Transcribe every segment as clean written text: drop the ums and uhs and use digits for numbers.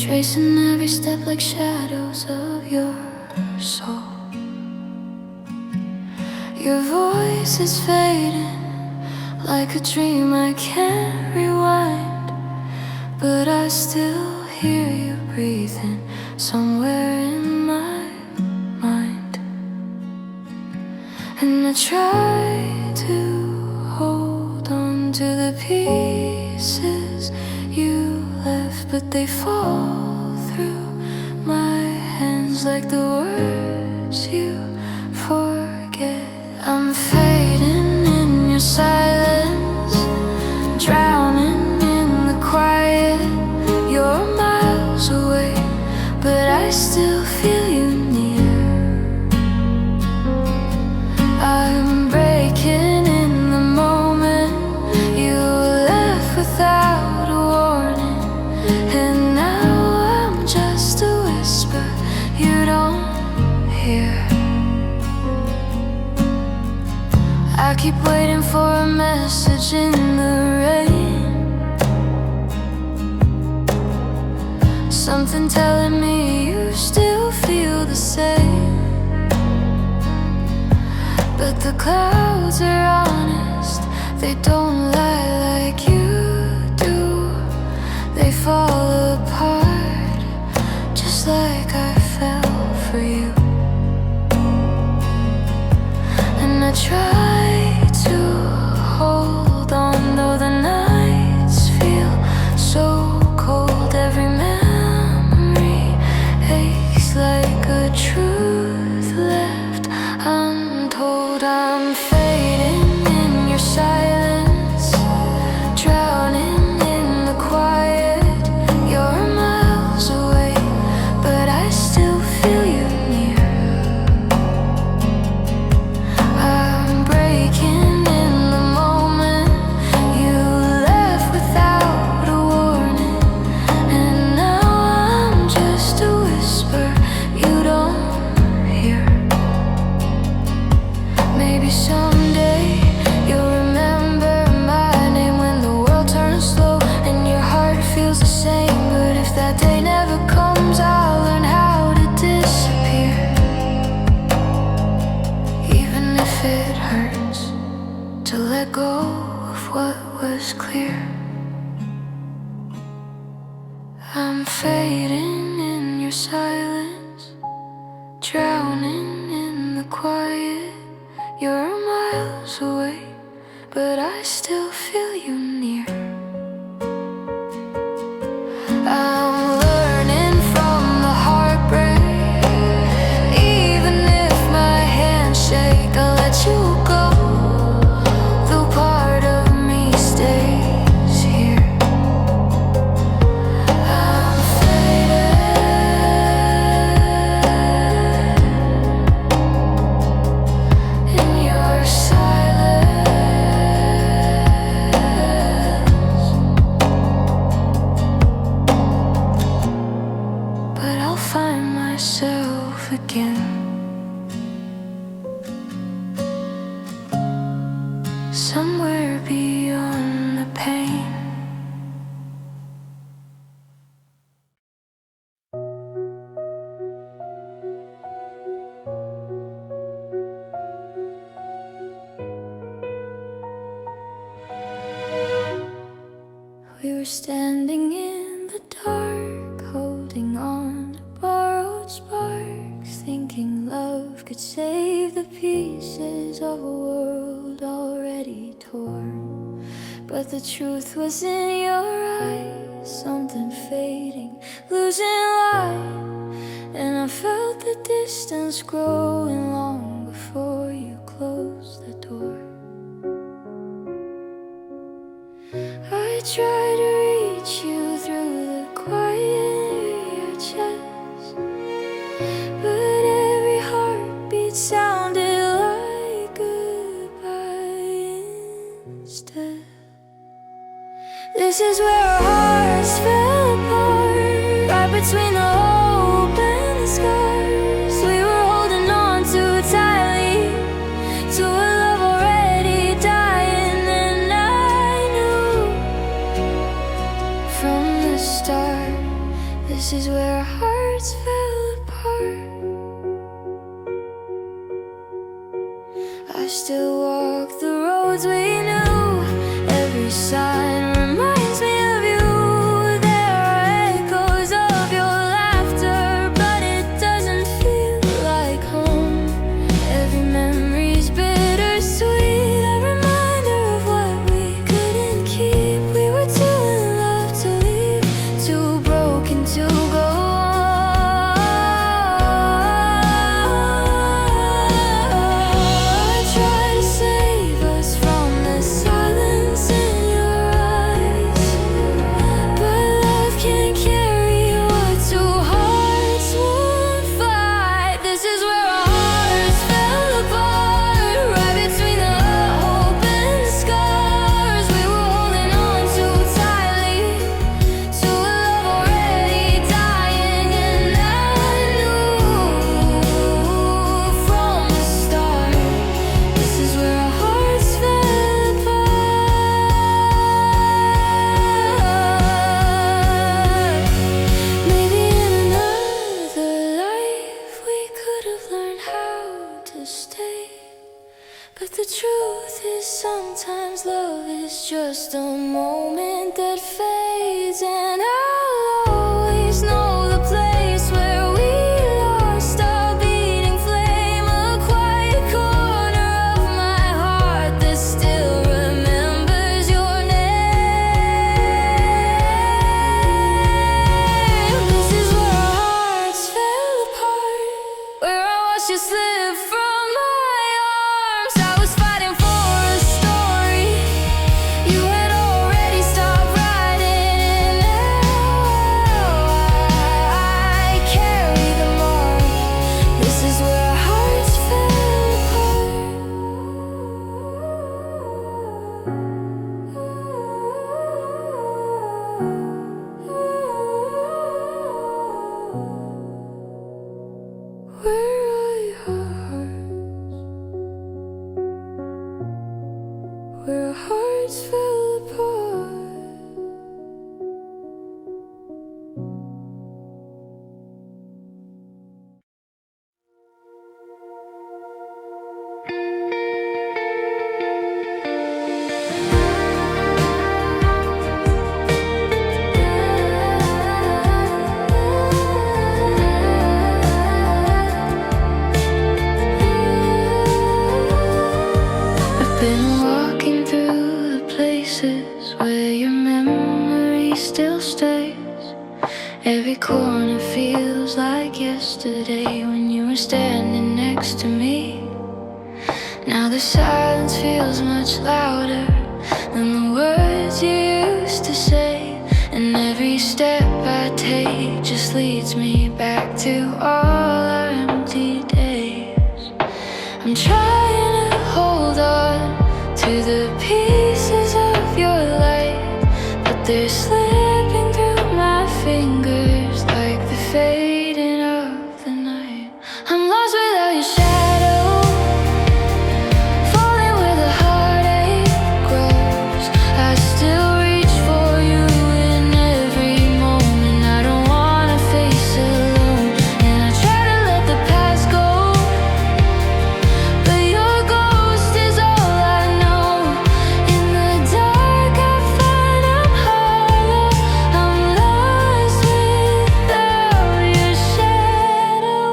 tracing every step like shadows of your soul. Your voice is fading like a dream I can't rewind, but I still hear you breathing somewhere in my mind. And I try to hold on to the pieces you left, but they fall through my hands like the words you forget. I'm fading in your silence, drowning in the quiet. You're miles away, but I still feel you near. I'm breaking in the moment you left without a warning, and now I'm just a whisper you don't hear. I keep waiting for a message in the rain, something telling me you still feel the same. But the clouds are honest, they don't lie like you do. They fall apart just like I fell for you. And I try to hold on, though the nights feel so cold. Every memory aches like a truth left untold. I'm fading in your silence, drowning in the quiet. You're miles away, but I still feel you near. I'm breaking in the moment you left without a warning, and now I'm just a whisper you don't hear. Maybe someday you'll remember my name when the world turns slow and your heart feels the same. But if that day never comes, I'll learn how to disappear, even if it hurts to let go of what was clear. I'm fading in your silence, drowning in the quiet. You're miles away, but I still feel you near. I'm learning from the heartbreak, even if my hands shake. I'll let you go, though part of me stays here. I'm faded in your silence, but I'll find myself again, somewhere beyond the pain. We were standing in the dark, holding on to borrowed sparks, thinking love could save the pieces of a world already torn. But the truth was in your eyes, something fading, losing light. And I felt the distance growing long before you closed the door. I tried to reach you through the quiet of your chest, but every heartbeat sounded like goodbye instead. This is where our hearts fell apart, right between the hope and the scars. We were holding on too tightly to a love already dying, and I knew from the start, this is still walk the roads we knew. Every sign reminds me of you. There are echoes of your laughter, but it doesn't feel like home. Every memory's bittersweet, a reminder of what we couldn't keep. We were too in love to leave, too broken to go on. I try to save us from the silence in your eyes, but love can't carry what two hearts won't fight. This is where our hearts fell apart, right between the hope and the scars. We were holding on too tightly to a love already dying, and I knew from the start. This is where our hearts fell apart. Maybe in another life we could have learned how to stay, but the truth is sometimes love is just a moment that fades, and I'll always know the place where we lost our beating flame, a quiet corner of my heart that still remembers your name. This is where our hearts fell apart, where I watched you slip from my arms. I was fighting for a story you had already stopped writing, and now I carry the mark. This is where our hearts fell apart. Where are your hearts? Where our hearts fell apart. I've been walking through the places where your memory still stays. Every corner feels like yesterday when you were standing next to me. Now the silence feels much louder than the words you used to say, and every step I take just leads me back to all our empty days. I'm trying to hold on to the pieces of your life, but they're slipping through my fingers like the fading of the night. I'm lost without your shadow, falling where the heartache grows. I still reach for you in every moment. I don't wanna face alone, and I try to let the past go, but your ghost is all I know. In the dark I find I'm hollow. I'm lost without your shadow.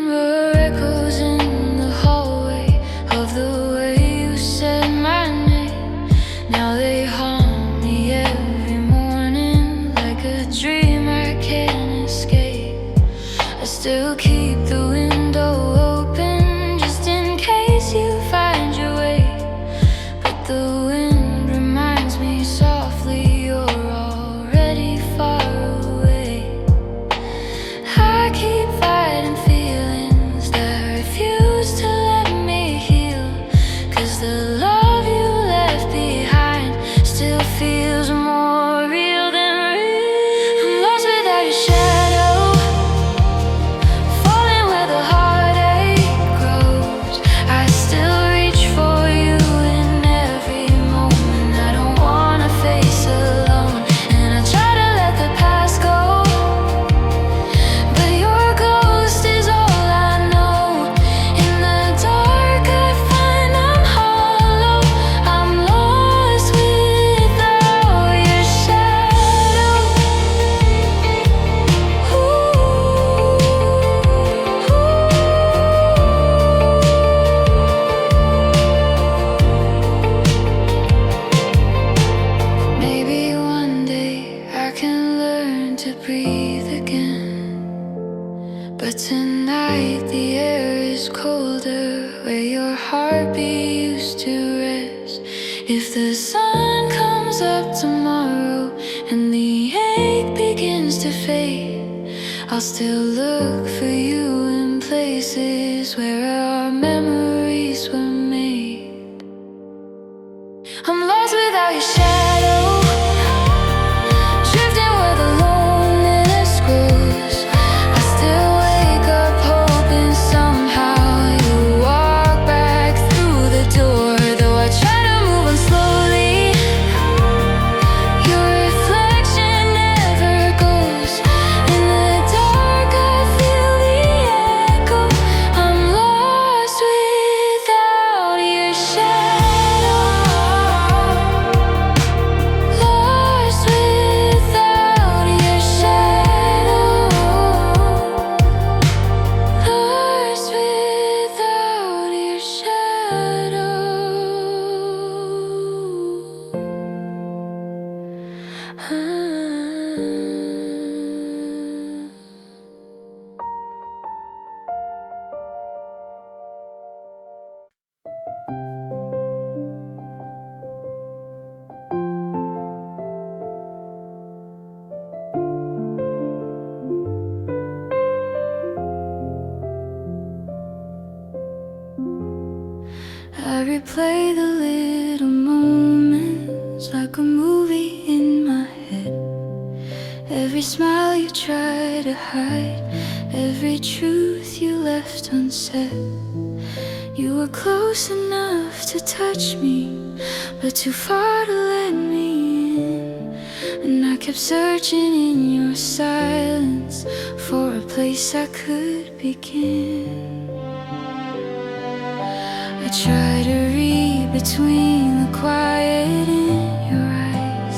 There are echoes in the hallway of the way you said my name. Now they haunt me every morning like a dream I can't escape. I still keep the window open just in case you find your way, but the wind reminds me softly you're already far away. I keep fighting feelings that refuse to let me heal, 'cause the love you left behind still feels more real than real. I'm lost without your shadow, falling to breathe again. But tonight the air is colder where your heartbeat used to rest. If the sun comes up tomorrow and the ache begins to fade, I'll still look for you in places where our memories were made. I'm lost without your shadow, drifting where the loneliness grows. I still wake up hoping somehow you walk back through the door. Though I try to move on slowly, your reflection never goes. In the dark I feel the echo. I'm lost without your shadow, lost without your shadow, lost without your shadow. I replay the little moments like a movie in my head. Every smile you try to hide, every truth you left unsaid. You were close enough to touch me, but too far to let me in. And I kept searching in your silence for a place I could begin. I try to read between the quiet in your eyes,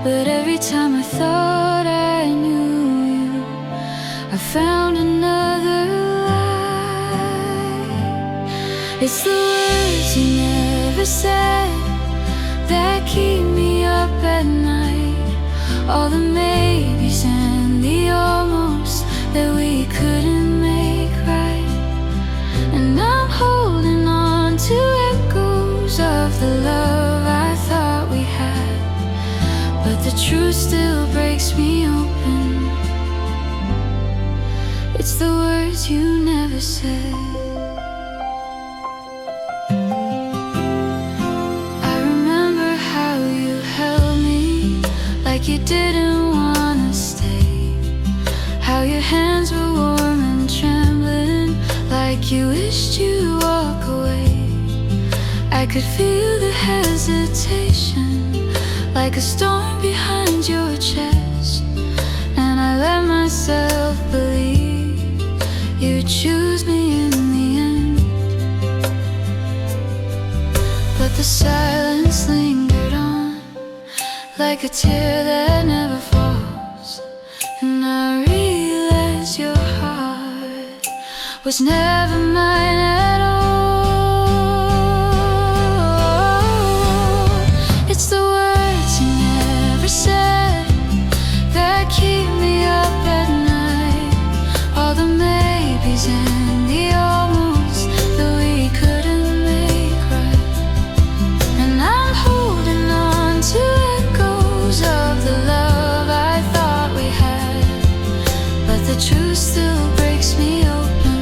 but every time I thought I knew you, I found another lie. It's the words you never said that keep me up at night. All the maybes and the almost that we couldn't make right. And I'm holding on to echoes of the love I thought we had, but the truth still breaks me open. It's the words you never said. I remember how you held me like you didn't wanna stay, how your hands were warm and trembling like you wished you'd walk away. I could feel the hesitation like a storm behind your chest, and I let myself believe you'd choose me in the end. But the silence lingered on like a tear that never falls, and I realized your heart was never mine at all. It's the words you never said that keep me up at night. All the maybes and the almost that we couldn't make right. And I'm holding on to echoes of the love I thought we had, but the truth still breaks me open.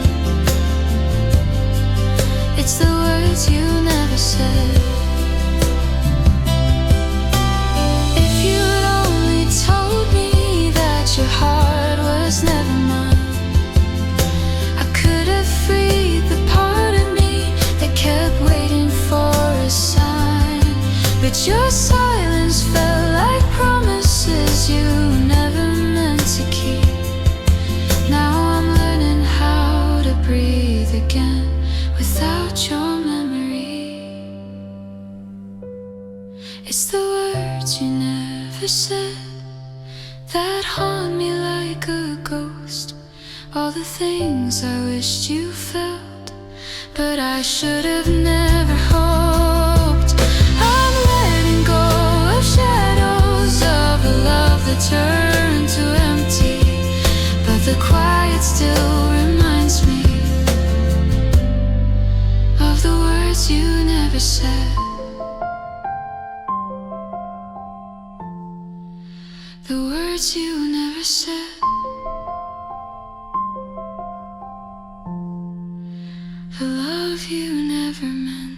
It's the words you never said. If you'd only told me that your heart was never mine, I could have freed the part of me that kept waiting for a sign. But your silence felt like promises you never meant to keep. Now I'm learning how to breathe again without your memory. It's the words you never said that haunt me like a ghost. All the things I wished you felt, but I should have never hoped. I'm letting go of shadows of a love that turned to the quiet still reminds me of the words you never said, the words you never said, the love you never meant.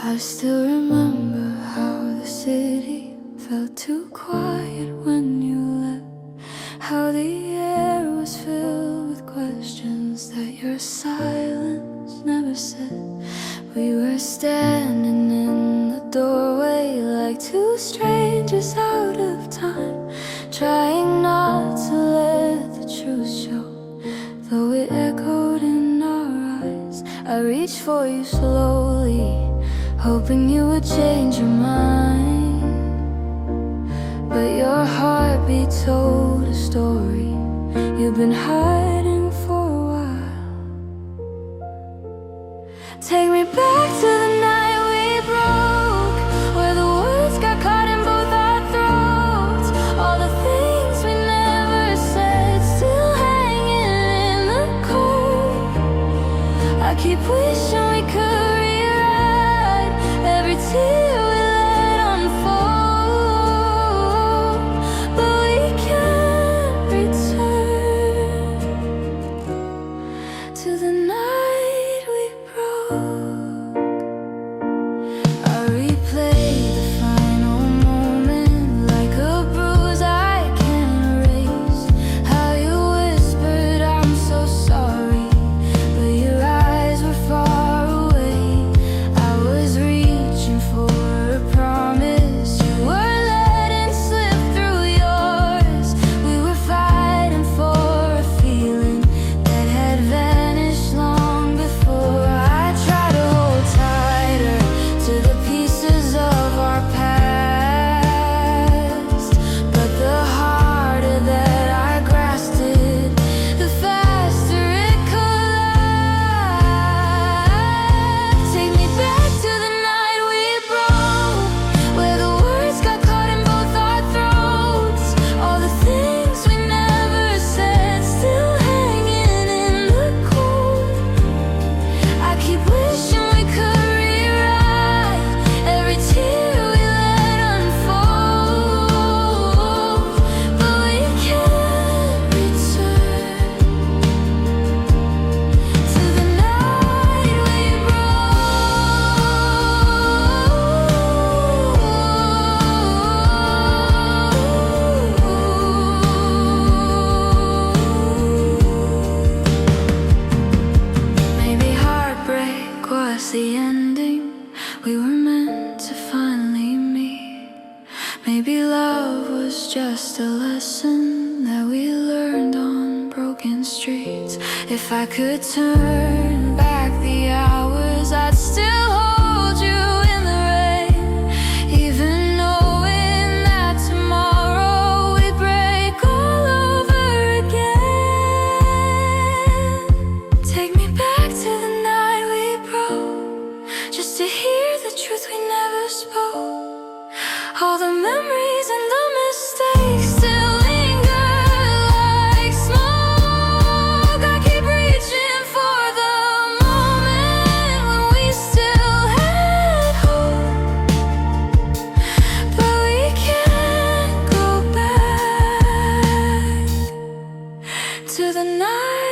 I still remember how the city felt too quiet when you left, how the air was filled with questions that your silence never said. We were standing in the doorway like two strangers out of time, trying not to let the truth show, though it echoed in our eyes. I reached for you slowly, hoping you would change your mind, but your heartbeat told a story you've been hiding for a while. Take me back to the night we broke, where the words got caught in both our throats. All the things we never said still hanging in the cold. I keep wishing we could rewrite every tear we let unfold, but we can't return to the night we broke. I replay the final moment like a bruise I can't erase. How you whispered, I'm so sorry, but your eyes were far away. I was reaching for a promise you were letting slip through yours. We were fighting for a feeling that had vanished long before. I try to hold tighter to the pieces of our past, but the harder that I grasped it, the faster it collapsed. Take me back to the night we broke, where the words got caught in both our throats. All the things we never said still hanging in the cold. I keep wishing we could rewrite every tear we let unfold, but we can't return to the night we broke. Maybe heartbreak was the ending we were meant to finally meet. Maybe love was just a lesson that we learned on broken streets. If I could turn back the hours, I'd still hold you in the rain, even knowing that tomorrow we'd break all over again. Take me back to the night we broke, just to hear the truth we never spoke. All the memories and the mistakes still linger like smoke. I keep reaching for the moment when we still had hope, but we can't go back to the night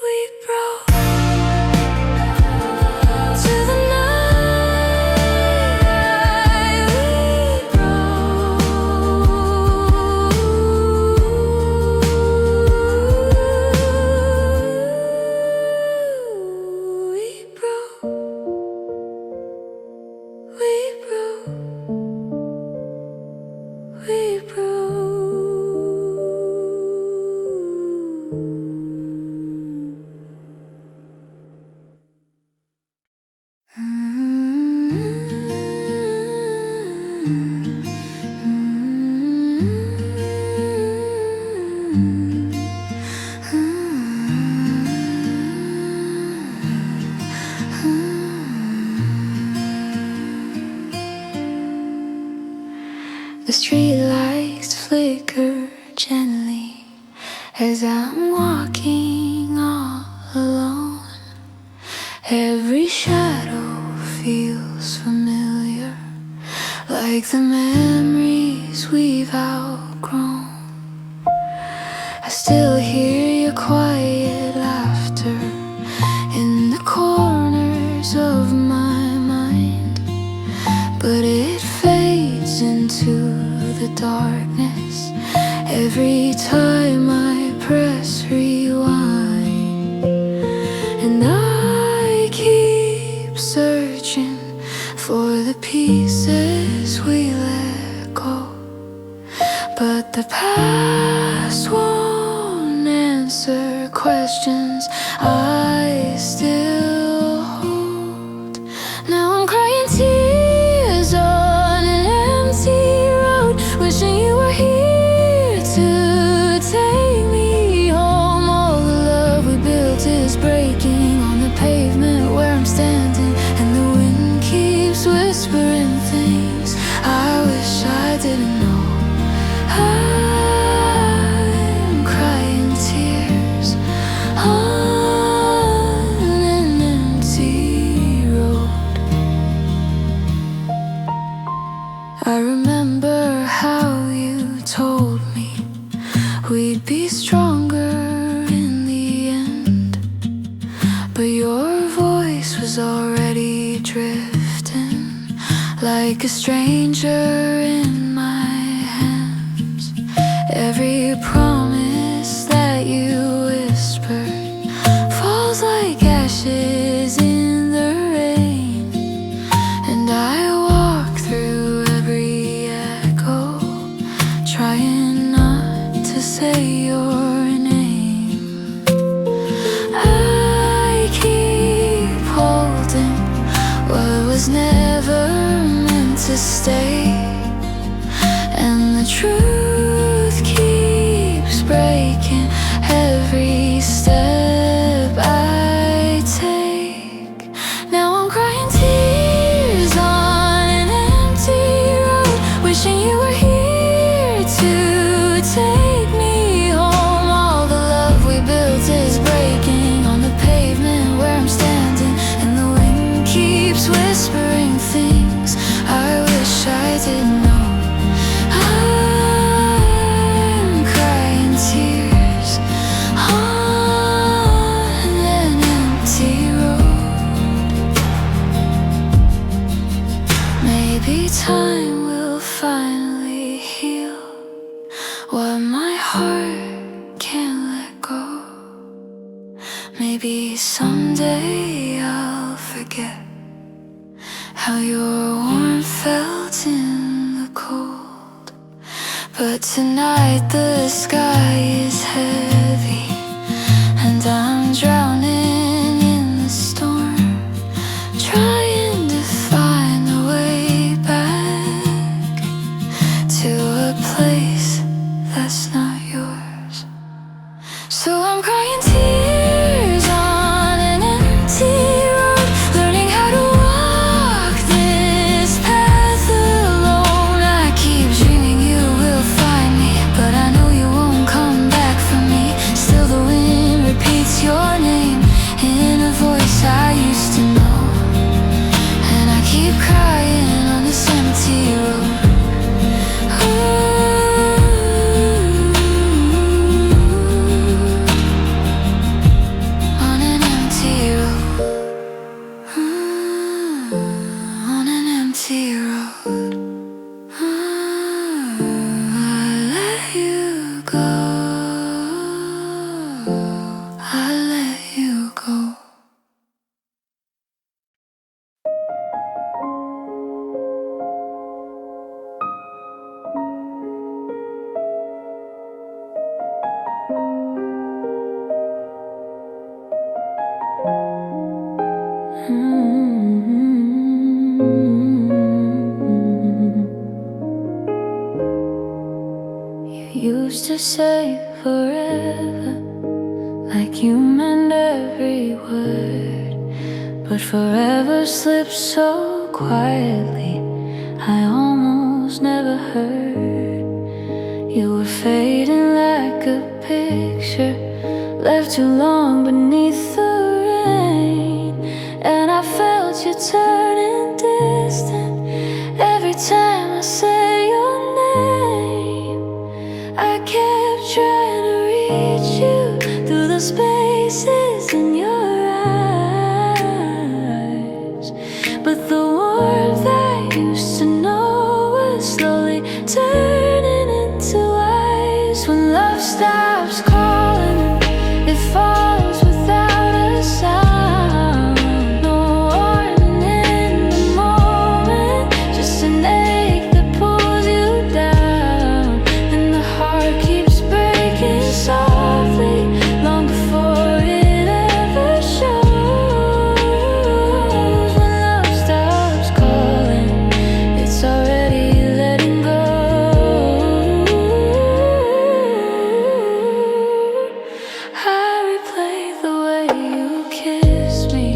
we broke. To the night we broke. The streetlights flicker gently as I'm walking all alone. Every shadow feels familiar, like the memories we've outgrown. I still hear your quiet laughter in the corners of my mind, but it fades into the darkness every time I press rewind. And I keep searching for the pieces we let go, but the past won't answer questions I still hold. Now I'm crying tears on an empty road, wishing you were here to take me home. All the love we built is breaking on the pavement where I'm standing, and the wind keeps whispering things I wish I didn't know. I'm crying tears on an empty road. I remember how you told me we'd be stronger in the end, but your voice was already drifting like a stranger in my hands. Every promise that you whispered falls like ashes in the rain, and I walk through every echo, trying not to say your name. I keep holding what was never meant to stay, and the truth keeps breaking every step I take. Now I'm crying tears on an empty road, wishing you were here to take me home. All the love we built is breaking on the pavement where I'm standing, and the wind keeps whispering things I wish I didn't know. I'm crying tears on an empty road. Maybe time will finally heal what my heart can't let go. Maybe someday I'll forget how your warmth felt in the cold. But tonight the sky is heavy, and I'm drowning in the storm, trying to find a way back to a place that's not yours. So I'm crying tears on an empty road, learning how to walk this path alone. I keep dreaming you will find me, but I know you won't come back for me. Still the wind repeats your name in a voice I used to know, and I keep crying on this empty road. On an empty road, on an empty road. I let you go, I let you go. You used to say forever, like you meant every word, but forever slipped so quietly, I almost almost never hurt. You were fading like a picture left too long beneath the rain, and I felt you turning distant every time I say your name. I kept trying to reach you through the spaces in your eyes, but the warmth I used to know was slowly turning into ice. When love stops calling, it falls without a sound. No warning in the moment, just an ache that pulls you down. And the heart keeps breaking softly, long before it ever shows. When love stops calling, it's already letting go. I replay the way you kissed me,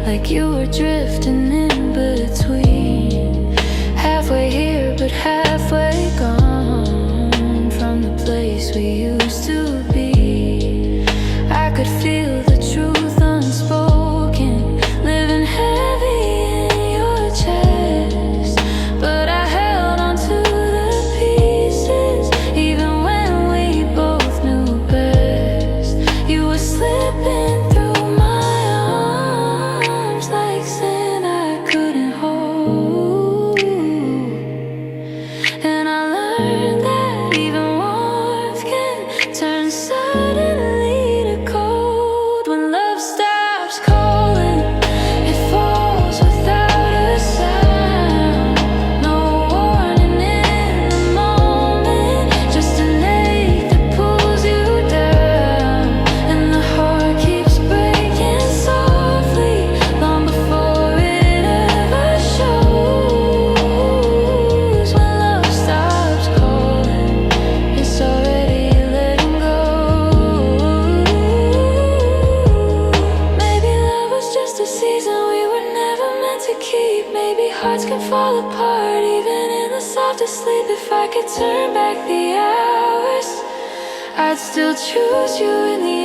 like you were drifting in between, halfway here but halfway gone from the place we used to be. I could feel the truth unspoken, living heavy in your chest, but I held on to the pieces even when we both knew best. You were slipping through my arms like sand I couldn't hold, and I learned that even warmth can turn suddenly to cold. When love stops calling, it falls without a sound. No warning in the moment, just an ache that pulls you down. And the heart keeps breaking softly, long before it ever shows. When love stops calling, it's already letting go. Maybe love was just a season we were never meant to keep. Maybe hearts can fall apart even in the softest sleep. If I could turn back the hours, I'd still choose you in the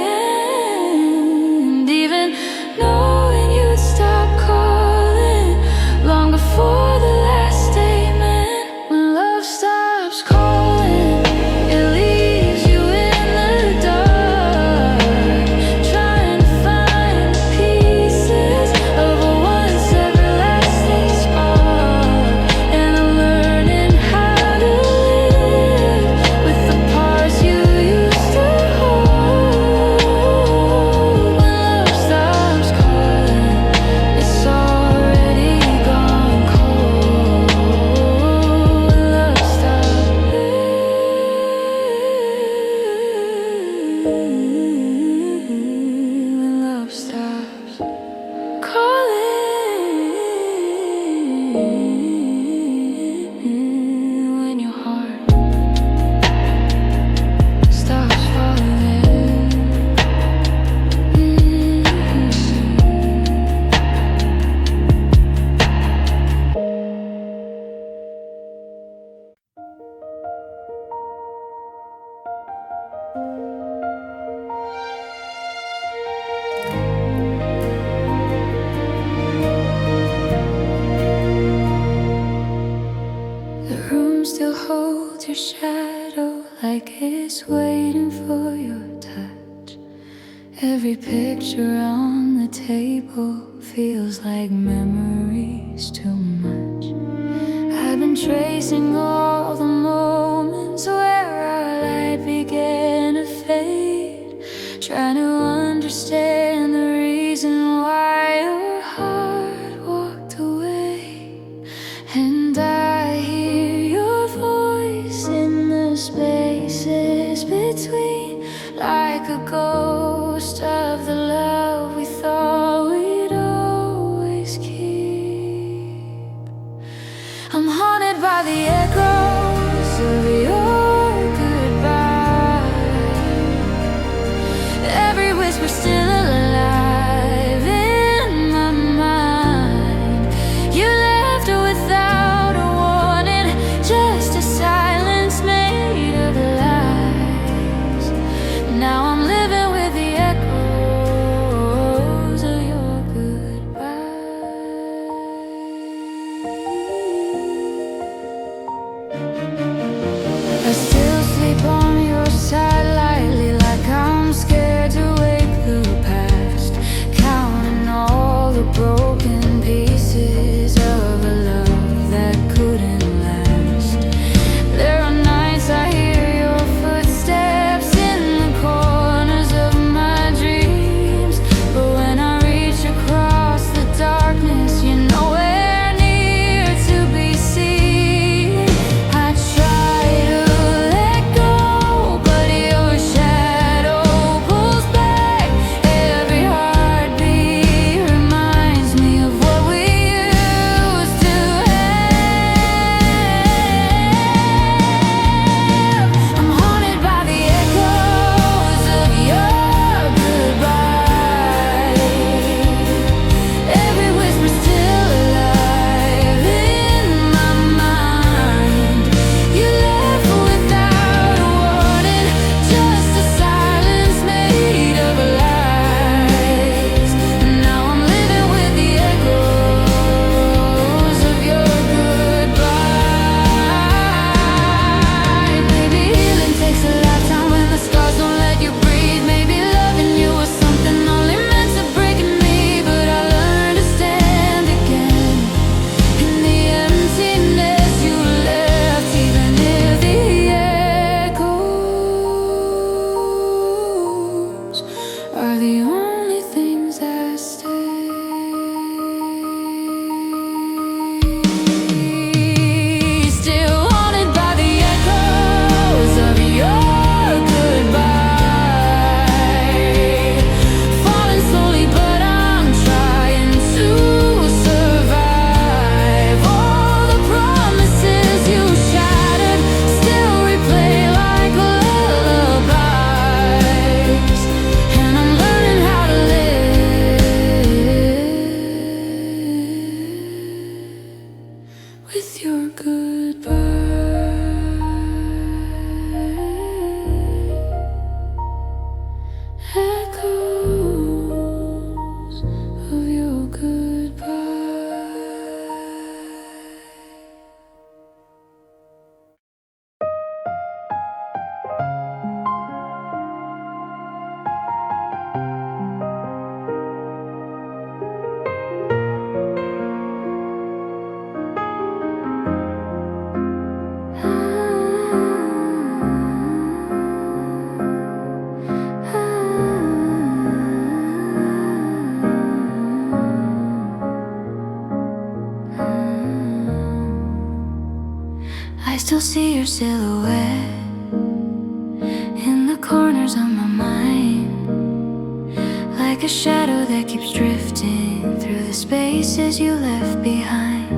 end, even knowing you'd stop calling long before the last statement. When love stops calling, it leaves you in the dark, trying to find the pieces of a once everlasting spark. And I'm learning how to live with the parts you used to hold. When love stops calling, it's already gone cold. When love stops, when love stops calling, when your heart stops falling. The room still holds your shadow, like it's waiting for your touch. Every picture on the table feels like memories too much. I've been tracing all the moments where our light began to fade, trying to understand the reason why your heart walked away. And I hear your voice in the spaces between, like a ghost of the love we thought we'd always keep. I'm haunted by the echoes of silhouette in the corners of my mind, like a shadow that keeps drifting through the spaces you left behind.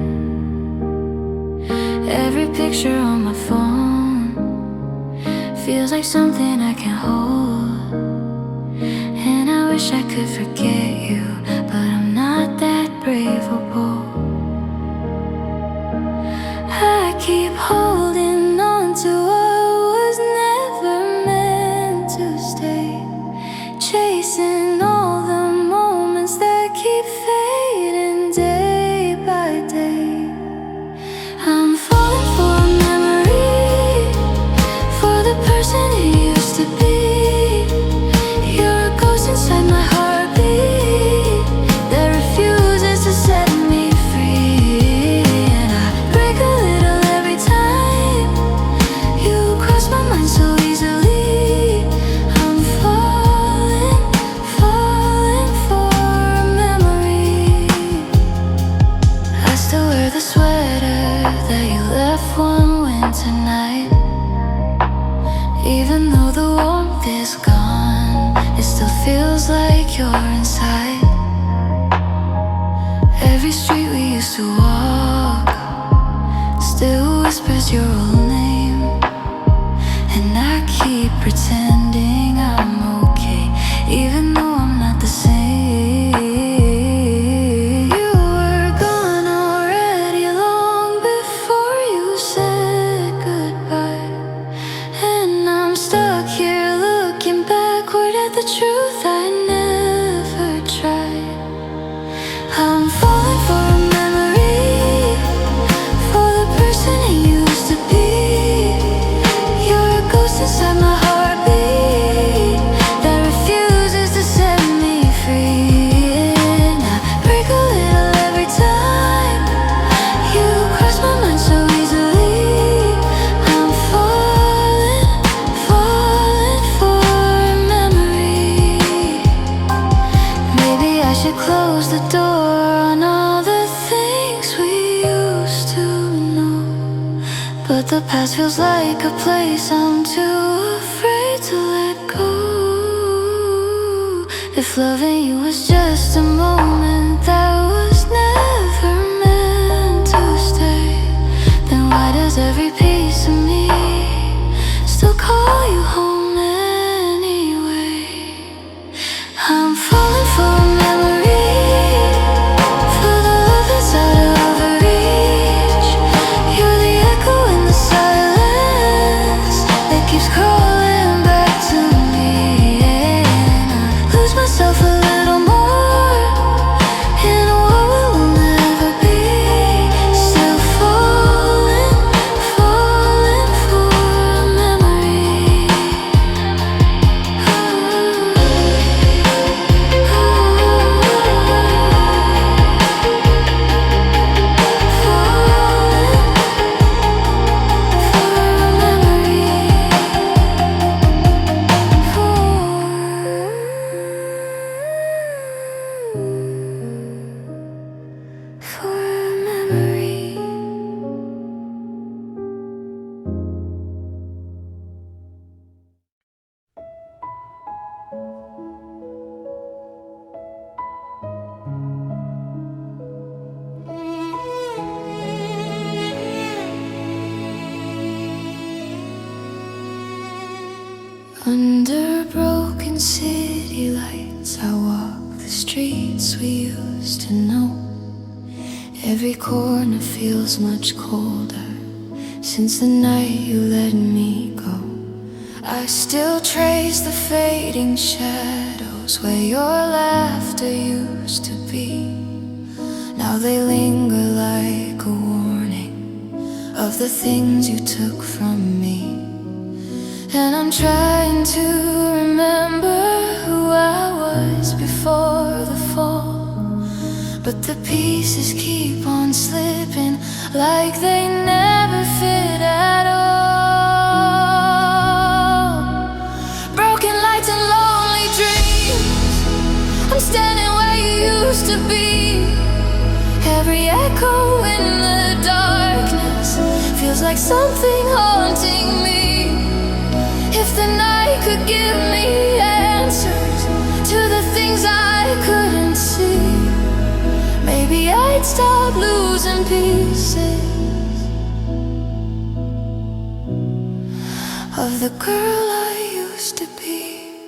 Every picture on my phone feels like something I can't hold, and I wish I could forget you, but I'm not that brave or bold. I keep holding on to what was never meant to stay, chasing all the moments that keep fading day by day. I'm falling for a memory, for the person you used to be. You're a ghost inside my heartbeat that refuses to set me free, and I break a little every time you cross my mind so easily. I'm falling, falling for a memory. I still wear the sweater that you left one winter night. Even though the warmth is gone, it still feels like you're inside. Every street we used to walk still whispers your old name, and I keep pretending I'm okay, even though I'm not the same. You were gone already long before you said goodbye, and I'm stuck here looking backward at the truth I never tried. I'm falling for a memory, for the person you used to be. You're a ghost inside my heartbeat that refuses to set me free, and I break a little every time you cross my mind so easily. I'm falling, falling for a memory. Maybe I should close the door on all the things we used to know, but the past feels like a place I'm too afraid to let go. If loving you was just a moment that was never meant to stay, then why does every piece of me still call you home anyway? I'm falling for a memory, for the love that's out of reach. You're the echo in the silence that keeps crawling back to me, and I lose myself a little more in what will never be. Still falling, falling for a memory. For a memory. Under broken city lights, I walk the streets we used to know. Every corner feels much colder since the night you let me go. I still trace the fading shadows where your laughter used to be. Now they linger like a warning of the things you took from me. And I'm trying to remember who I was before the fall, but the pieces keep on slipping like they never fit at all. Broken lights and lonely dreams, I'm standing where you used to be. Every echo in the darkness feels like something haunting losing pieces of the girl I used to be.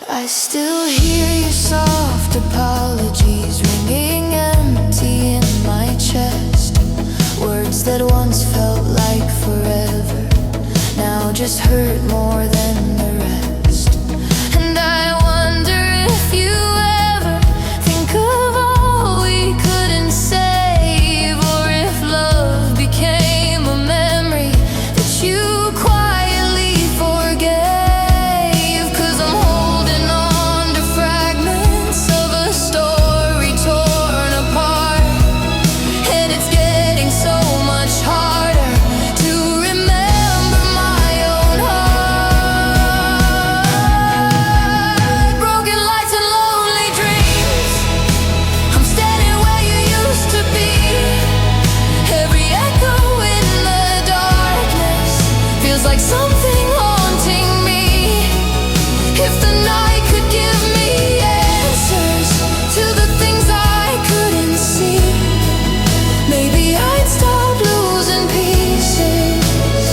I still hear your soft apologies ringing empty in my chest. Words that once felt like forever now just hurt more than the rest. And I wonder if you ever think of all we couldn't save, or if love became a memory that you quietly forgave. 'Cause I'm holding on to fragments of a story torn apart, and it's getting so much harder to remember my own heart. Broken lights and lonely dreams, I'm standing where you used to be. Every echo in the darkness feels like something haunting me. If the night could give me answers to the things I couldn't see, maybe I'd stop losing pieces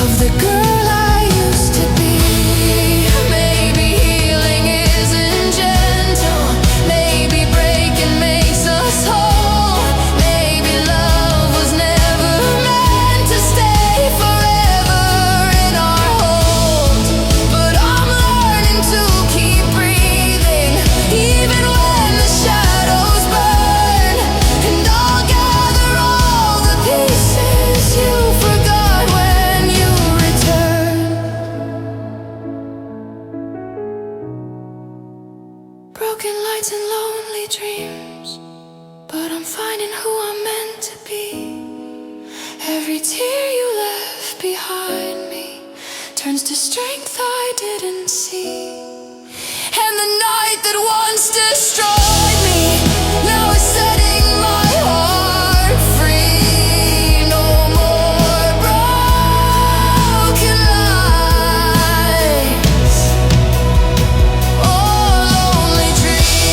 of the girl I used to be. Maybe healing isn't gentle, maybe breaking makes us whole. Maybe love was never meant to stay forever in our hold. But I'm learning to keep breathing, even when the shadows burn. And I'll gather all the pieces you forgot when you return. Broken lights and lonely dreams, but I'm finding who I'm meant to be. Every tear you left behind me turns to strength I didn't see. And the night that once destroyed me now is setting my heart free. No more broken lights or lonely dreams.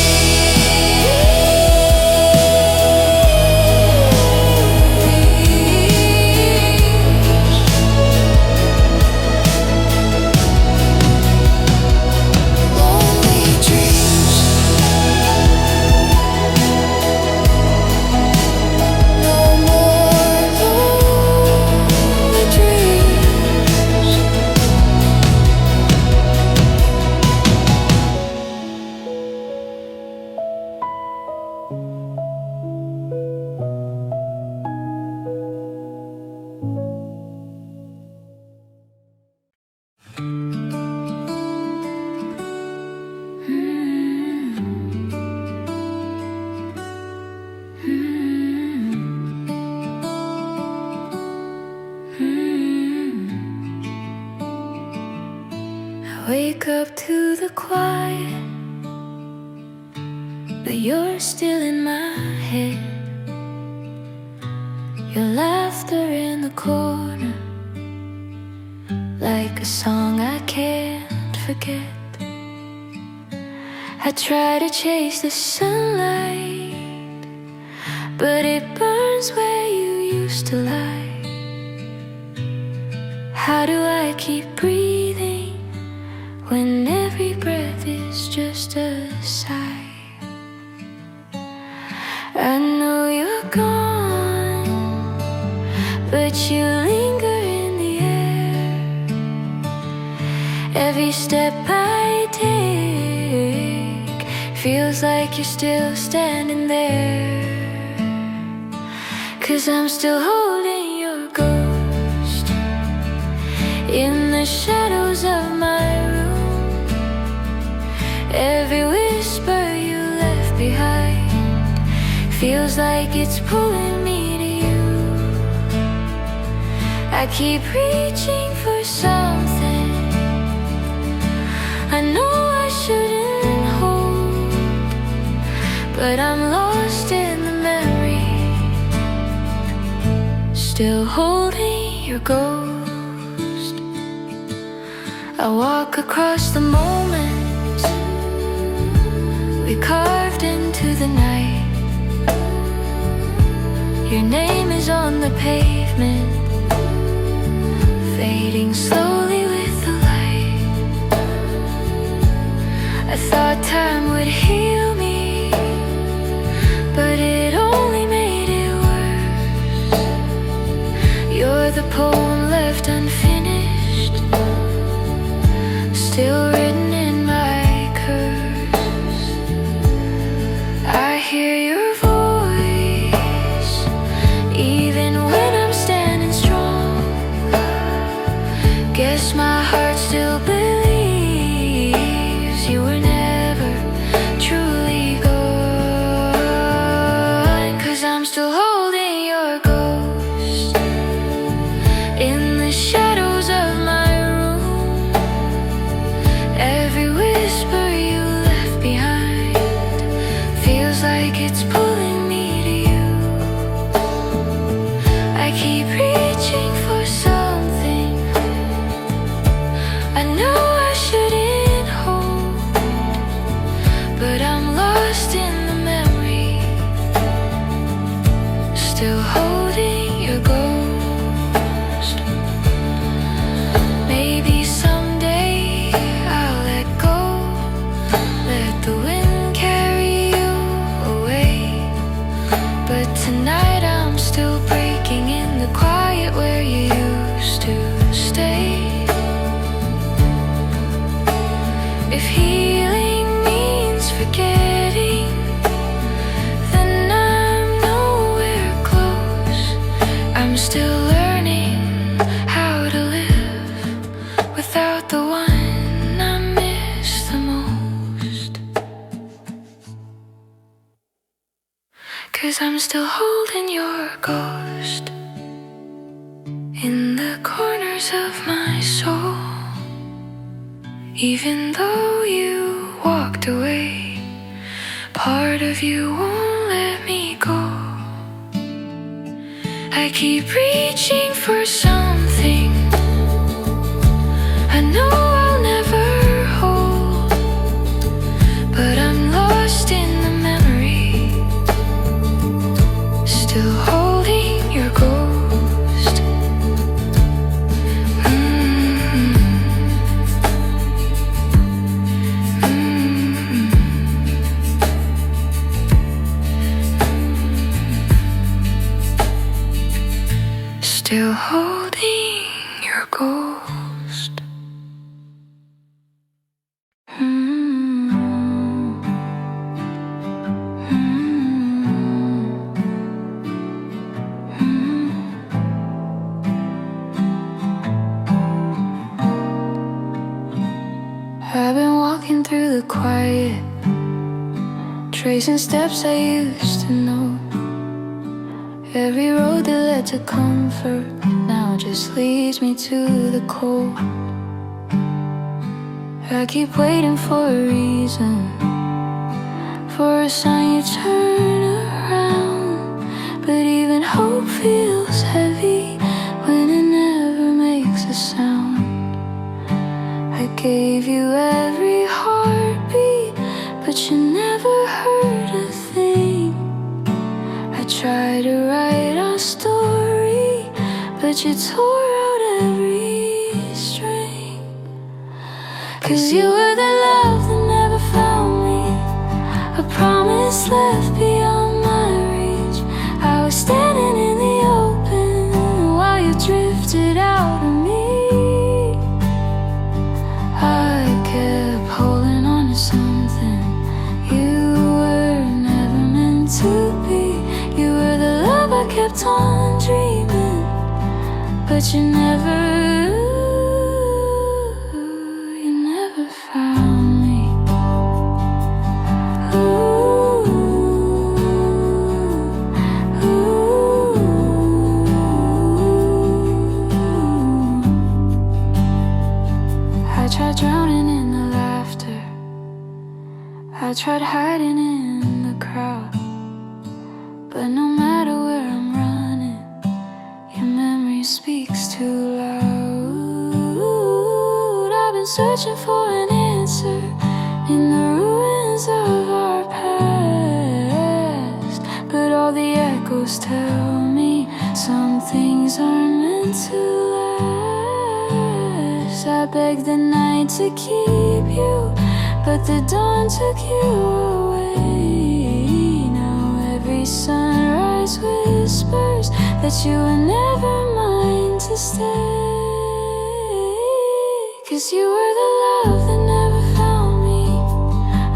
No more lonely dreams. I wake up to the quiet, but you're still in my head. Your laughter in the corner, like a song I can't forget. I try to chase the sunlight, but it burns where you used to lie. How do I keep breathing when every breath is just a sigh? I know you're gone, but you linger in the air. Every step I take feels like you're still standing there. 'Cause I'm still holding your ghost in the shadows of my room. Every whisper you left behind feels like it's pulling me to you. I keep reaching for something I know I shouldn't hold, but I'm lost in the memory, still holding your ghost. I walk across the moment we carved into the night. Your name is on the pavement, fading slowly with the light. I thought time would heal me, but it only made it worse. You're the poem left unfinished, still written in my curse. I hear your voice, even when I'm standing strong. Guess my heart still believes you were never truly gone. 'Cause I'm still holding your ghost in the shadows of my room. Every whisper you left behind feels like it's pulling me to you. I keep reaching for something I know I shouldn't hold, but I'm lost in the memory, still holding your ghost. Maybe someday I'll let go, let the wind carry you away. But tonight I'm still breaking in the quiet where you used to stay. If healing means forgetting, then I'm nowhere close. I'm still learning how to live without the one I miss the most. 'Cause I'm still holding your ghost in the corners of my soul. Even though you walked away, part of you won't let me go. I keep reaching for something I know I'll never hold, but I'm lost in the memory, still holding your ghost. Still holding your ghost. I've been walking through the quiet, tracing steps I used to know. Every road that led to comfort now just leads me to the cold. I keep waiting for a reason, for a sign you turn around. But even hope feels heavy when it never makes a sound. I gave you every heartbeat, but you never heard a thing. I tried to write our story, but you tore out every string. 'Cause you were the love that never found me, a promise left beyond my reach. I was standing in the open while you drifted out of me. I kept holding on to something you were never meant to be. You were the love I kept on dreaming, but you never found me. I tried drowning in the laughter, I tried hiding in the crowd, but no matter where I'm running, your memory speaks too loud. I've been searching for an answer in the ruins of our shadows tell me some things are meant to last. I begged the night to keep you, but the dawn took you away. Now every sunrise whispers that you were never mine to stay. 'Cause you were the love that never found me,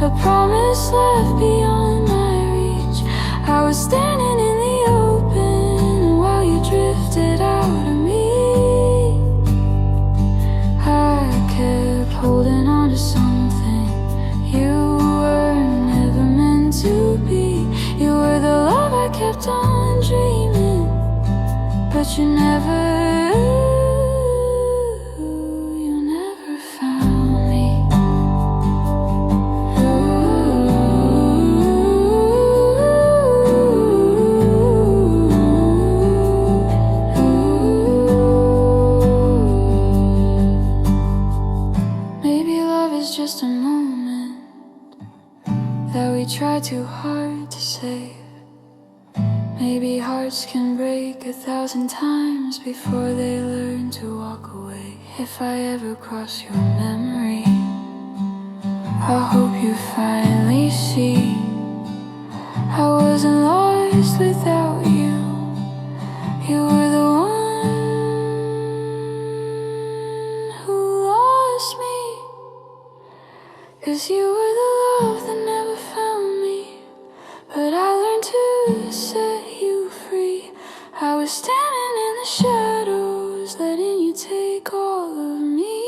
a promise left beyond my reach. I was standing in the open while you drifted out of me. I kept holding on to something you were never meant to be. You were the love I kept on dreaming, but you never found me. Maybe love is just a moment that we try too hard to save. Maybe hearts can break 1,000 times before they learn to walk away. If I ever cross your memory, I hope you finally see I wasn't lost without you. You were the one who lost me. 'Cause you were the love that never found me, but I learned to set you free. I was standing in the shadows, letting you take all of me.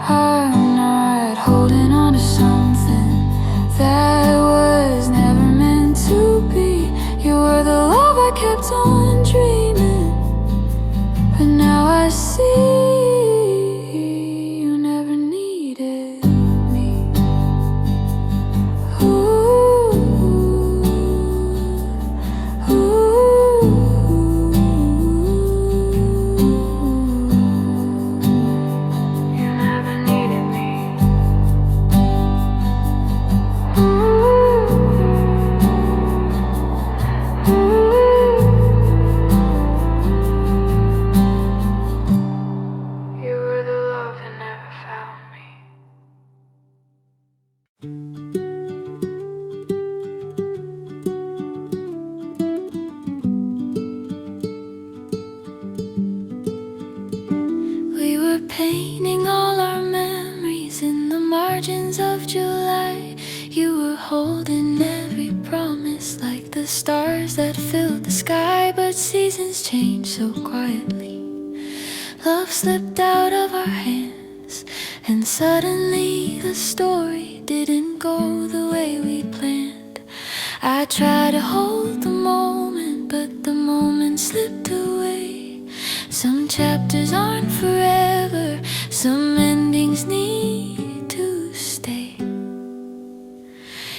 I'm not holding on to something that was never meant to be. You were the love I kept on dreaming, but now I see you never needed me. Painting all our memories in the margins of July. You were holding every promise like the stars that filled the sky. But seasons change so quietly. Love slipped out of our hands, and suddenly the story didn't go the way we planned. I tried to hold the moment, but the moment slipped away. Some chapters aren't forever, some endings need to stay.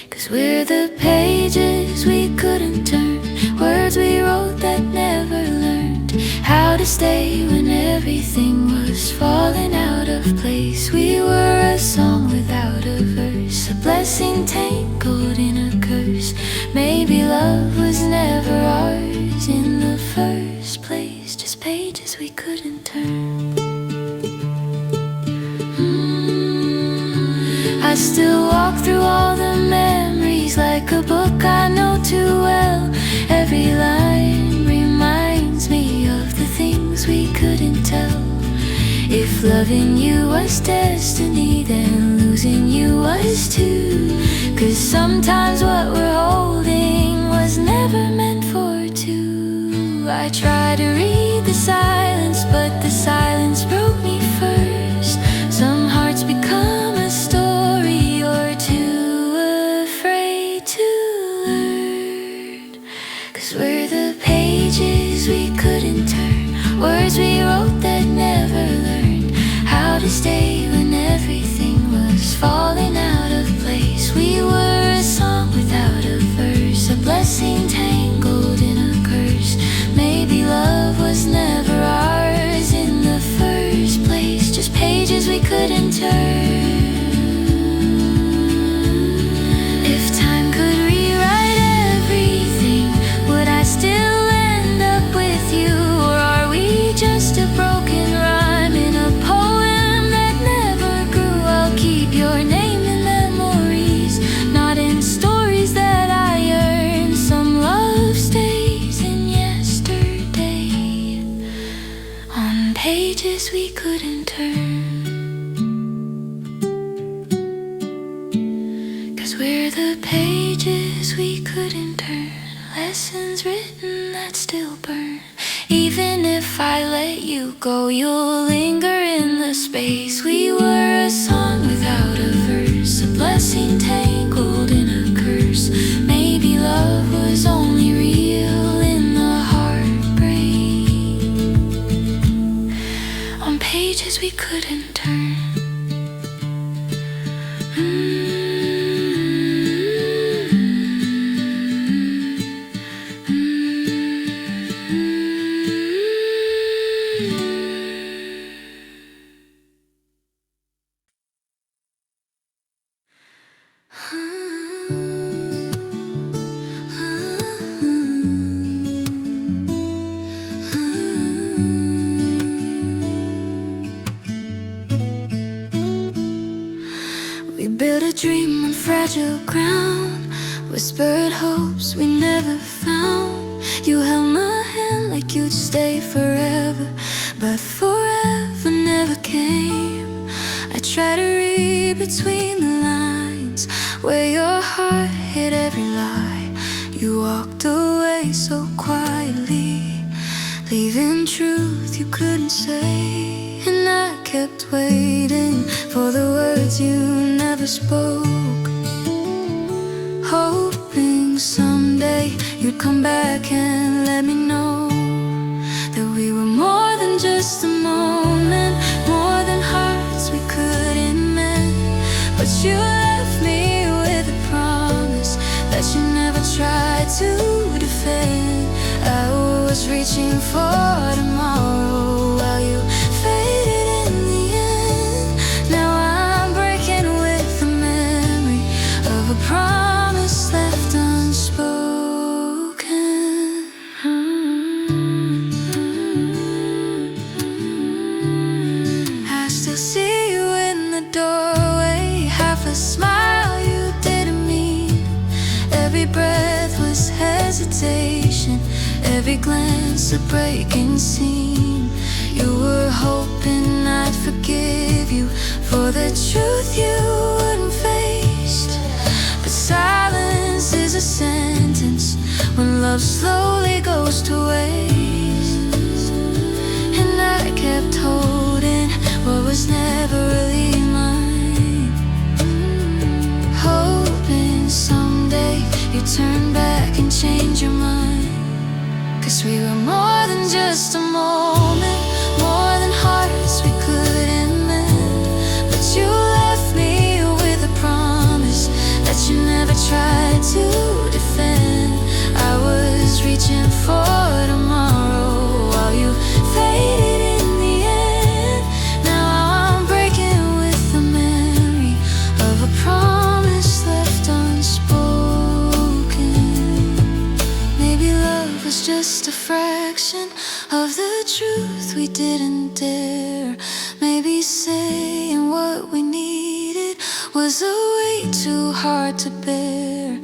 'Cause we're the pages we couldn't turn, words we wrote that never learned how to stay when everything was falling out of place. We were a song without a verse, a blessing tangled in a curse. Maybe love was never ours in the first place, just pages we couldn't turn. I still walk through all the memories like a book I know too well. Every line reminds me of the things we couldn't tell. If loving you was destiny, then losing you was too. 'Cause sometimes what we're holding was never meant for two. I try to read the silence, but the silence broke me first. Some hearts become a story or too afraid to learn. 'Cause we're the pages we couldn't turn, words we wrote that never learned how to stay when everything was falling out of place. We were a song without a verse, a blessing tangled in a curse. Maybe love was never ours in the first place, just pages we couldn't turn. If time could rewrite everything pages we couldn't turn, 'cause we're the pages we couldn't turn. Lessons written that still burn. Even if I let you go, you'll linger in the space. We were a song without a verse, a blessing tangled in a curse. Maybe love was only real in the heartbreak, on pages we couldn't turn. We built a dream on fragile ground, whispered hopes we never found. You held my hand like you'd stay forever, but forever never came. I tried to read between the lines, where your heart hid every lie. You walked away so quietly, leaving truth you couldn't say. And I kept waiting for the words you never spoke, hoping someday you'd come back and let me know that we were more than just a moment, more than hearts we couldn't mend. But you left me with a promise that you never tried to defend. I was reaching for tomorrow while you faded in the end. Now I'm breaking with the memory of a promise left unspoken. I still see you in the doorway, half a smile you didn't mean. Every breath was hesitation, every glance a breaking seam. You were hoping I'd forgive you for the truth you wouldn't face. But silence is a sentence when love slowly goes to waste. And I kept holding what was never really mine, hoping someday you'd turn back and change your mind. 'Cause we were more than just a moment, more than hearts we couldn't mend. But you left me with a promise that you never tried to defend. I was reaching for tomorrow while you faded in the end. Now I'm breaking with the memory of a promise left unspoken. Maybe love was just a fraction of the truth we didn't dare. Maybe saying what we needed was a weight too hard to bear.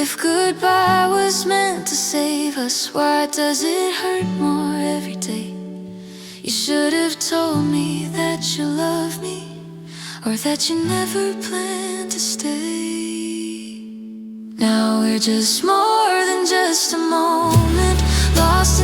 If goodbye was meant to save us, why does it hurt more every day? You should have told me that you love me, or that you never planned to stay. Now we're just more than just a moment, lost